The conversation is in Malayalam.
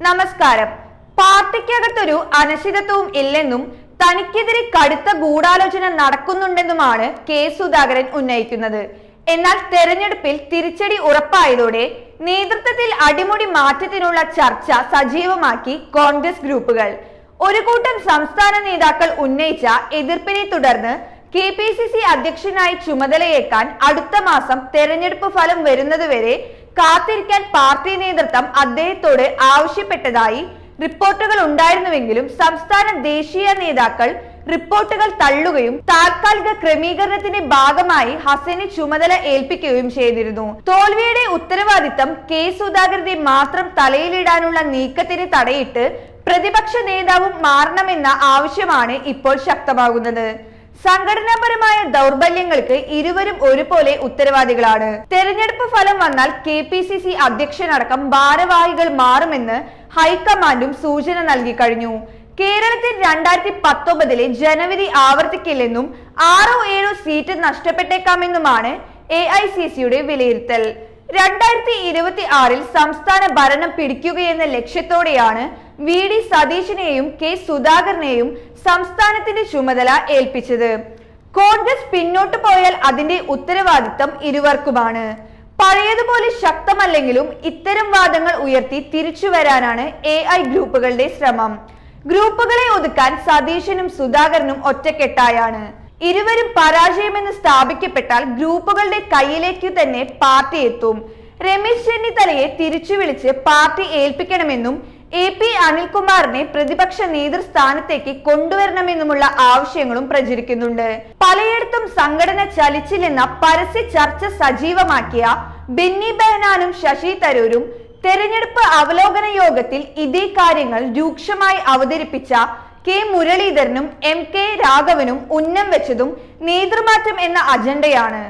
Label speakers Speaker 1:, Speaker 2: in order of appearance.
Speaker 1: നമസ്കാരം. പാർട്ടിക്കകത്തൊരു അനിശ്ചിതത്വവും ഇല്ലെന്നും തനിക്കെതിരെ കടുത്ത ഗൂഢാലോചന നടക്കുന്നുണ്ടെന്നുമാണ് കെ സുധാകരൻ ഉന്നയിക്കുന്നത്. എന്നാൽ തെരഞ്ഞെടുപ്പിൽ തിരിച്ചടി ഉറപ്പായതോടെ നേതൃത്വത്തിൽ അടിമുടി മാറ്റത്തിനുള്ള ചർച്ച സജീവമാക്കി കോൺഗ്രസ് ഗ്രൂപ്പുകൾ. ഒരു കൂട്ടം സംസ്ഥാന നേതാക്കൾ ഉന്നയിച്ച എതിർപ്പിനെ തുടർന്ന് KPCC അധ്യക്ഷനായി ചുമതലയേക്കാൻ അടുത്ത മാസം തെരഞ്ഞെടുപ്പ് ഫലം വരുന്നതുവരെ കാത്തിരിക്കാൻ പാർട്ടി നേതൃത്വം അദ്ദേഹത്തോട് ആവശ്യപ്പെട്ടതായി റിപ്പോർട്ടുകൾ ഉണ്ടായിരുന്നുവെങ്കിലും സംസ്ഥാന ദേശീയ നേതാക്കൾ റിപ്പോർട്ടുകൾ തള്ളുകയും താൽക്കാലിക ക്രമീകരണത്തിന്റെ ഭാഗമായി ഹസനെ ചുമതല ഏൽപ്പിക്കുകയും ചെയ്തിരുന്നു. തോൽവിയുടെ ഉത്തരവാദിത്തം കെ സുധാകരന്റെ മാത്രം തലയിലിടാനുള്ള നീക്കത്തിന് തടയിട്ട് പ്രതിപക്ഷ നേതാവും മാറണമെന്ന ആവശ്യമാണ് ഇപ്പോൾ ശക്തമാകുന്നത്. സംഘടനാപരമായ ദൗർബല്യങ്ങൾക്ക് ഇരുവരും ഒരുപോലെ ഉത്തരവാദികളാണ്. തെരഞ്ഞെടുപ്പ് ഫലം വന്നാൽ KPCC അധ്യക്ഷനടക്കം ഭാരവാഹികൾ മാറുമെന്ന് ഹൈക്കമാൻഡും സൂചന നൽകി കഴിഞ്ഞു. കേരളത്തിൽ 2019 ജനവിധി ആവർത്തിക്കില്ലെന്നും 6-7 സീറ്റ് നഷ്ടപ്പെട്ടേക്കാമെന്നുമാണ് AICCയുടെ വിലയിരുത്തൽ. 2026 സംസ്ഥാന ഭരണം പിടിക്കുകയെന്ന ലക്ഷ്യത്തോടെയാണ് VD സതീശനെയും കെ സുധാകരനെയും സംസ്ഥാനത്തിന്റെ ചുമതല ഏൽപ്പിച്ചത്. കോൺഗ്രസ് പിന്നോട്ട് പോയാൽ അതിന്റെ ഉത്തരവാദിത്തം ഇരുവർക്കുമാണ്. പഴയതുപോലെ ശക്തമല്ലെങ്കിലും ഇത്തരം വാദങ്ങൾ ഉയർത്തി തിരിച്ചു വരാനാണ് AI ഗ്രൂപ്പുകളുടെ ശ്രമം. ഗ്രൂപ്പുകളെ ഒതുക്കാൻ സതീശനും സുധാകരനും ഒറ്റക്കെട്ടായാണ്. ഇരുവരും പരാജയമെന്ന് സ്ഥാപിക്കപ്പെട്ടാൽ ഗ്രൂപ്പുകളുടെ കയ്യിലേക്ക് തന്നെ പാർട്ടി എത്തും. രമേശ് ചെന്നിത്തലയെ തിരിച്ചു വിളിച്ച് പാർട്ടി ഏൽപ്പിക്കണമെന്നും AP അനിൽകുമാറിനെ പ്രതിപക്ഷ നേതൃസ്ഥാനത്തേക്ക് കൊണ്ടുവരണമെന്നുമുള്ള ആവശ്യങ്ങളും പ്രചരിക്കുന്നുണ്ട്. പലയിടത്തും സംഘടന ചലിച്ചില്ലെന്ന പരസ്യ ചർച്ച സജീവമാക്കിയ ബെന്നി ബെഹനാനും ശശി തരൂരും തെരഞ്ഞെടുപ്പ് അവലോകന യോഗത്തിൽ ഇതേ കാര്യങ്ങൾ രൂക്ഷമായി അവതരിപ്പിച്ച കെ മുരളീധരനും MK രാഘവനും ഉന്നം വെച്ചതും നേതൃമാറ്റം എന്ന അജണ്ടയാണ്.